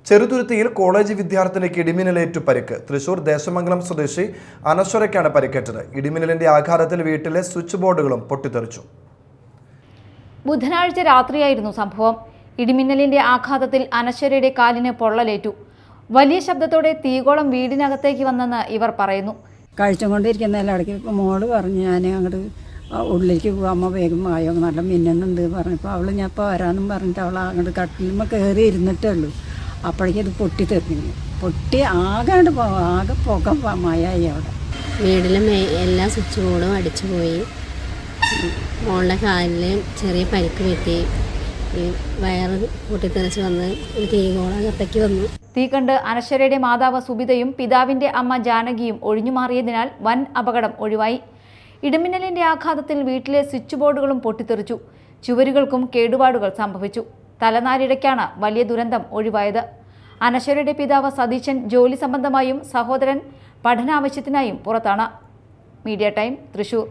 ചെറുതുരുത്തിയിൽ college വിദ്യാർത്ഥിനിക്ക് ഇടിമിന്നലേറ്റു പരിക്ക്. തൃശൂർ ദേശമംഗലം സ്വദേശി അനശ്വരയ്ക്കാണ് പരിക്കേറ്റത്. ഇടിമിന്നലിന്റെ ആഘാതത്തിൽ വീട്ടിലെ സ്വിച്ച് ബോർഡുകളും പൊട്ടിത്തെറിച്ചു. ബുധനാഴ്ച രാത്രിയായിരുന്നു സംഭവം. ഇടിമിന്നലിന്റെ ആഘാതത്തിൽ അനശ്വരയുടെ കാലിന് പൊള്ളലേറ്റു. വലിയ ശബ്ദത്തോടെ തീകോളം വീടിനകത്തേക്ക് വന്നെന്ന് ഇവർ പറയുന്നു. കഴിച്ചുകൊണ്ടിരിക്കുന്നതിൽ ഇടയ്ക്ക് മോള് പറഞ്ഞു, ഞാൻ അങ്ങോട്ട് ഉള്ളിലേക്ക് പോകാൻ അമ്മ വേഗം ആയോ, നല്ല മിന്നുന്നുണ്ട് പറഞ്ഞപ്പോൾ അവൾ ഞാൻ ഇപ്പോൾ വരാമെന്നും പറഞ്ഞിട്ട് അവൾ അങ്ങോട്ട് കട്ടിലുമ്പോൾ കയറി ഇരുന്നിട്ടേ ഉള്ളൂ. അപ്പോഴേക്കും അത് പൊട്ടിത്തെറിഞ്ഞു. പൊട്ടി ആകെ പുക മഴയായി. അവിടെ വീട്ടിലെ എല്ലാ സ്വിച്ച് ബോർഡും അടിച്ചു പോയി. മോളുടെ കാലിൽ ചെറിയ പരിക്ക് പറ്റി. വയറ് പൊട്ടിത്തെറിച്ച് വന്ന് തീകോളം അകത്തേക്ക് വന്നു. തീ കണ്ട് അനശ്വരയുടെ മാതാവ് സുബിതയും പിതാവിന്റെ അമ്മ ജാനകിയും ഒഴിഞ്ഞുമാറിയതിനാൽ വൻ അപകടം ഒഴിവായി. ഇടിമിന്നലിന്റെ ആഘാതത്തിൽ വീട്ടിലെ സ്വിച്ച് ബോർഡുകളും പൊട്ടിത്തെറിച്ചു. ചുവരുകൾക്കും കേടുപാടുകൾ സംഭവിച്ചു. തലനാരിഴയ്ക്കാണ് വലിയ ദുരന്തം ഒഴിവായത്. അനശ്വരയുടെ പിതാവ് സതീശൻ ജോലി സംബന്ധമായും സഹോദരൻ പഠനാവശ്യത്തിനായും പുറത്താണ്. Media time, Thrissur.